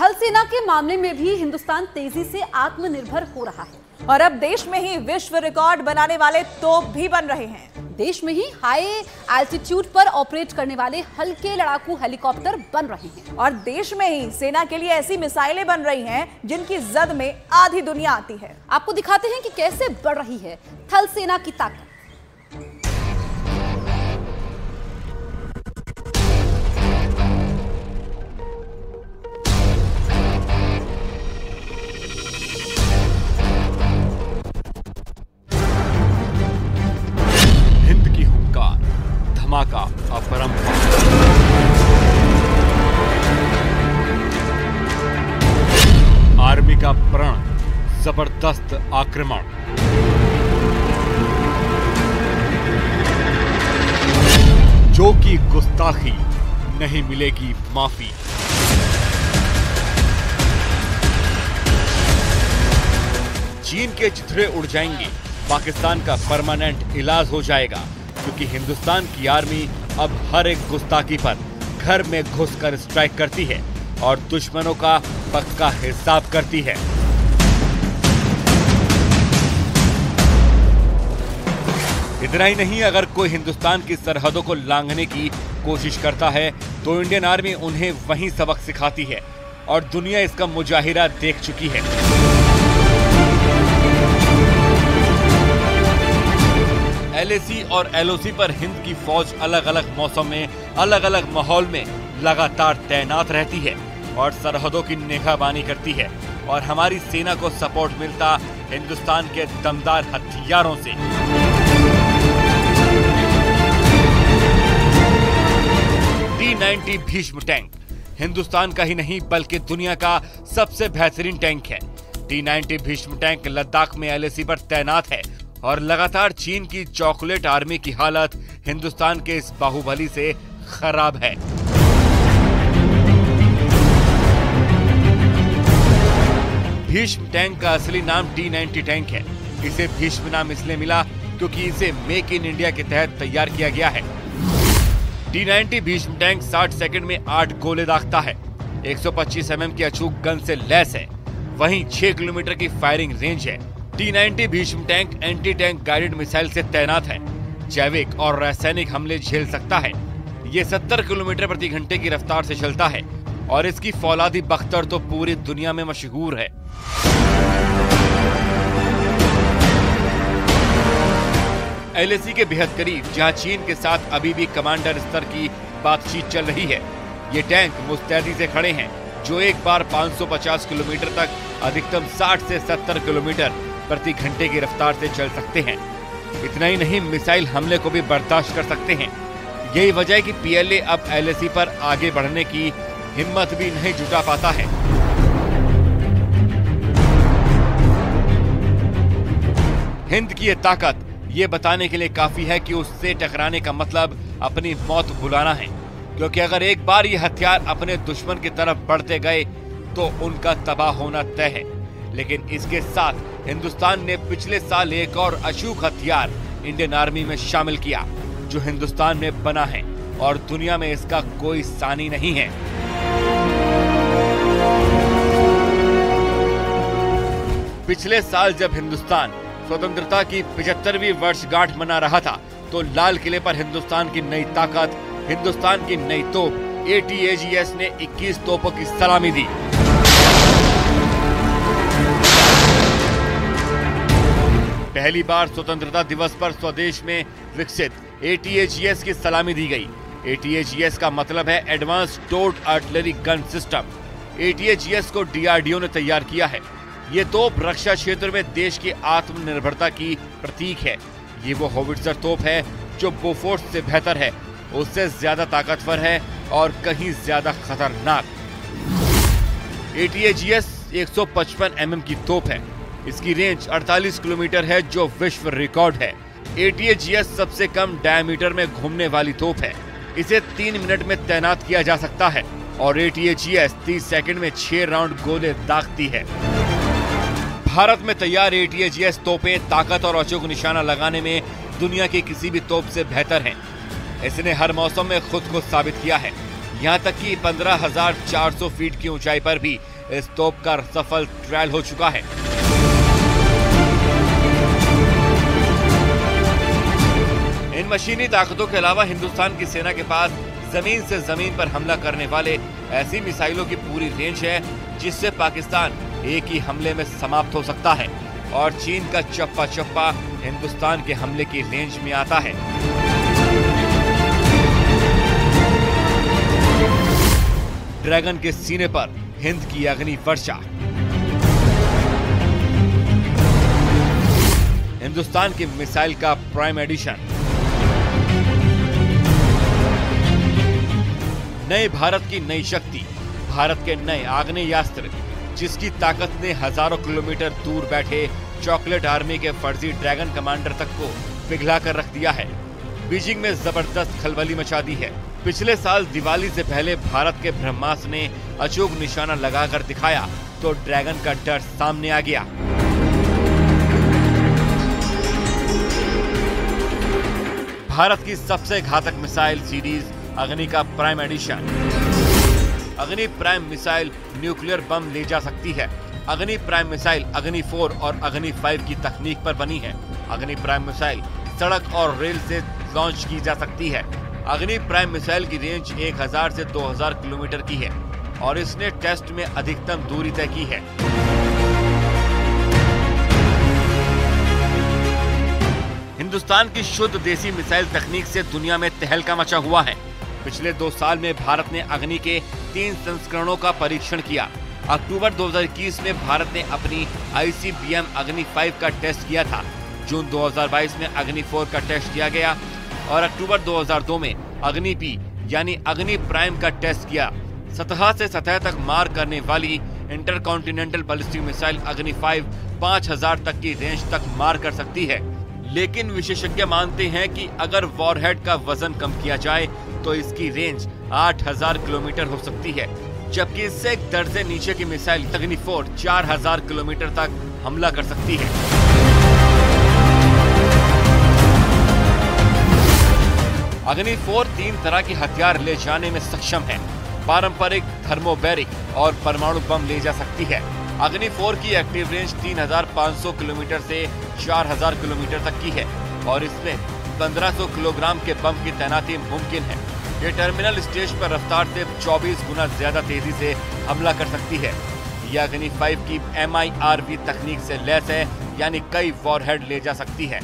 थल सेना के मामले में भी हिंदुस्तान तेजी से आत्मनिर्भर हो रहा है और अब देश में ही विश्व रिकॉर्ड बनाने वाले तोप भी बन रहे हैं। देश में ही हाई एल्टीट्यूड पर ऑपरेट करने वाले हल्के लड़ाकू हेलीकॉप्टर बन रहे हैं और देश में ही सेना के लिए ऐसी मिसाइलें बन रही हैं जिनकी जद में आधी दुनिया आती है। आपको दिखाते हैं कि कैसे बढ़ रही है थल सेना की ताकत। धमाका अपरंपार, आर्मी का प्रण, जबरदस्त आक्रमण, जो की गुस्ताखी नहीं मिलेगी माफी। चीन के चिथड़े उड़ जाएंगे, पाकिस्तान का परमानेंट इलाज हो जाएगा, क्योंकि हिंदुस्तान की आर्मी अब हर एक गुस्ताखी पर घर में घुसकर स्ट्राइक करती है और दुश्मनों का पक्का हिसाब करती है। इतना ही नहीं, अगर कोई हिंदुस्तान की सरहदों को लांघने की कोशिश करता है तो इंडियन आर्मी उन्हें वहीं सबक सिखाती है और दुनिया इसका मुजाहिरा देख चुकी है। LAC और LOC पर हिंद की फौज अलग अलग मौसम में, अलग अलग माहौल में लगातार तैनात रहती है और सरहदों की निगहबानी करती है और हमारी सेना को सपोर्ट मिलता हिंदुस्तान के दमदार हथियारों से। T-90 भीष्म टैंक हिंदुस्तान का ही नहीं बल्कि दुनिया का सबसे बेहतरीन टैंक है। T-90 भीष्म टैंक लद्दाख में LAC पर तैनात है और लगातार चीन की चॉकलेट आर्मी की हालत हिंदुस्तान के इस बाहुबली से खराब है। भीष्म टैंक का असली नाम T-90 टैंक है। इसे भीष्म नाम इसलिए मिला क्योंकि इसे मेक इन इंडिया के तहत तैयार किया गया है। T-90 भीष्म टैंक 60 सेकंड में 8 गोले दागता है, 125 mm की अचूक गन से लैस है, वहीं 6 किलोमीटर की फायरिंग रेंज है। T-90 Bhishma tank anti tank guided missile से तैनात है, जैविक और रासायनिक हमले झेल सकता है। ये 70 किलोमीटर प्रति घंटे की रफ्तार से चलता है और इसकी फौलादी बख्तर तो पूरी दुनिया में मशहूर है। LAC के बेहद करीब, जहां चीन के साथ अभी भी कमांडर स्तर की बातचीत चल रही है, ये टैंक मुस्तैदी से खड़े हैं जो एक बार 550 किलोमीटर तक अधिकतम 60 से 70 किलोमीटर प्रति घंटे की रफ्तार से चल सकते हैं। इतना ही नहीं, मिसाइल हमले को भी बर्दाश्त कर सकते हैं। यही वजह है कि PLA अब LAC पर आगे बढ़ने की हिम्मत भी नहीं जुटा पाता है। हिंद की ये ताकत ये बताने के लिए काफी है कि उससे टकराने का मतलब अपनी मौत बुलाना है, क्योंकि अगर एक बार ये हथियार अपने दुश्मन की तरफ बढ़ते गए तो उनका तबाह होना तय है। लेकिन इसके साथ हिंदुस्तान ने पिछले साल एक और अचूक हथियार इंडियन आर्मी में शामिल किया, जो हिंदुस्तान में बना है और दुनिया में इसका कोई सानी नहीं है। पिछले साल जब हिंदुस्तान स्वतंत्रता की 75वीं वर्षगांठ मना रहा था, तो लाल किले पर हिंदुस्तान की नई ताकत, हिंदुस्तान की नई तोप ATAGS ने 21 तोपों की सलामी दी। पहली बार स्वतंत्रता दिवस पर स्वदेश में विकसित ATAGS की सलामी दी गई। ATAGS का मतलब है एडवांस टोर्ड आर्टिलरी गन सिस्टम। ATAGS को DRDO ने तैयार किया है। ये तोप रक्षा क्षेत्र में देश की आत्मनिर्भरता की प्रतीक है। ये वो होविट्जर तोप है जो बोफोर्स से बेहतर है, उससे ज्यादा ताकतवर है और कहीं ज्यादा खतरनाक। ATAGS 155 mm की तोप है। इसकी रेंज 48 किलोमीटर है, जो विश्व रिकॉर्ड है। ATAGS सबसे कम डायमीटर में घूमने वाली तोप है। इसे 3 मिनट में तैनात किया जा सकता है और ATAGS 30 सेकंड में 6 राउंड गोले दागती है। भारत में तैयार ATAGS तोपें ताकत और अचूक निशाना लगाने में दुनिया की किसी भी तोप से बेहतर हैं। इसने हर मौसम में खुद को साबित किया है। यहाँ तक कि 15,400 फीट की ऊंचाई पर भी इस तोप का सफल ट्रायल हो चुका है। इन मशीनी ताकतों के अलावा हिंदुस्तान की सेना के पास जमीन से जमीन पर हमला करने वाले ऐसी मिसाइलों की पूरी रेंज है जिससे पाकिस्तान एक ही हमले में समाप्त हो सकता है और चीन का चप्पा चप्पा हिंदुस्तान के हमले की रेंज में आता है। ड्रैगन के सीने पर हिंद की अग्नि वर्षा। हिंदुस्तान की मिसाइल का प्राइम एडिशन। नए भारत की नई शक्ति, भारत के नए आग्नेयास्त्र जिसकी ताकत ने हजारों किलोमीटर दूर बैठे चॉकलेट आर्मी के फर्जी ड्रैगन कमांडर तक को पिघला कर रख दिया है। बीजिंग में जबरदस्त खलबली मचा दी है। पिछले साल दिवाली से पहले भारत के ब्रह्मास्त्र ने अचूक निशाना लगाकर दिखाया तो ड्रैगन का डर सामने आ गया। भारत की सबसे घातक मिसाइल सीरीज अग्नि का प्राइम एडिशन। अग्नि प्राइम मिसाइल न्यूक्लियर बम ले जा सकती है। अग्नि प्राइम मिसाइल अग्नि 4 और अग्नि 5 की तकनीक पर बनी है। अग्नि प्राइम मिसाइल सड़क और रेल से लॉन्च की जा सकती है। अग्नि प्राइम मिसाइल की रेंज 1000 से 2000 किलोमीटर की है और इसने टेस्ट में अधिकतम दूरी तय की है। हिंदुस्तान की शुद्ध देसी मिसाइल तकनीक से दुनिया में तहलका मचा हुआ है। पिछले 2 साल में भारत ने अग्नि के 3 संस्करणों का परीक्षण किया। अक्टूबर 2021 में भारत ने अपनी ICBM अग्नि 5 का टेस्ट किया था। जून 2022 में अग्नि 4 का टेस्ट किया गया और अक्टूबर 2002 में अग्नि P यानी अग्नि प्राइम का टेस्ट किया। सतह से सतह तक मार करने वाली इंटरकॉन्टिनेंटल बैलिस्टिक मिसाइल अग्नि 5 5000 तक की रेंज तक मार कर सकती है। लेकिन विशेषज्ञ मानते हैं कि अगर वॉरहेड का वजन कम किया जाए तो इसकी रेंज 8000 किलोमीटर हो सकती है, जबकि इससे एक दर्जे नीचे की मिसाइल अग्नि 4 4000 किलोमीटर तक हमला कर सकती है। अग्नि 4 3 तरह के हथियार ले जाने में सक्षम है। पारंपरिक, थर्मोबैरिक और परमाणु बम ले जा सकती है। अग्नि 4 की एक्टिव रेंज 3500 किलोमीटर से 4000 किलोमीटर तक की है और इसमें 1500 किलोग्राम के बम की तैनाती मुमकिन है। ये टर्मिनल स्टेज पर रफ्तार से 24 गुना ज्यादा तेजी से हमला कर सकती है। यह अग्नि 5 की MIRV तकनीक से लैस है, यानी कई वॉरहेड ले जा सकती है।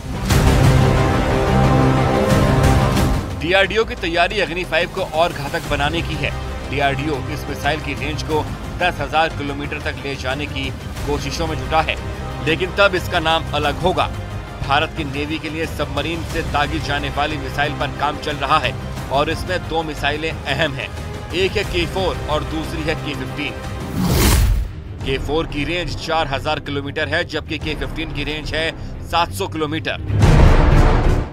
DRDO की तैयारी अग्नि 5 को और घातक बनाने की है। DRDO इस मिसाइल की रेंज को 10,000 किलोमीटर तक ले जाने की कोशिशों में जुटा है, लेकिन तब इसका नाम अलग होगा। भारत की नेवी के लिए सबमरीन से दागी जाने वाली मिसाइल पर काम चल रहा है और इसमें 2 मिसाइलें अहम हैं। एक है K4 और दूसरी है K15। K4 की रेंज 4000 किलोमीटर है, जबकि K15 की रेंज है 700 किलोमीटर।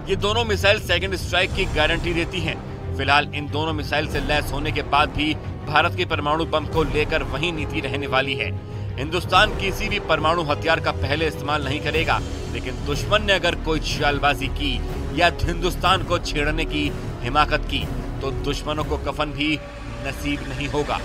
ये दोनों मिसाइल सेकंड स्ट्राइक की गारंटी देती हैं। फिलहाल इन दोनों मिसाइल से लैस होने के बाद भी भारत के परमाणु बम को लेकर वही नीति रहने वाली है। हिंदुस्तान किसी भी परमाणु हथियार का पहले इस्तेमाल नहीं करेगा, लेकिन दुश्मन ने अगर कोई चालबाजी की या हिंदुस्तान को छेड़ने की हिमाकत की तो दुश्मनों को कफन भी नसीब नहीं होगा।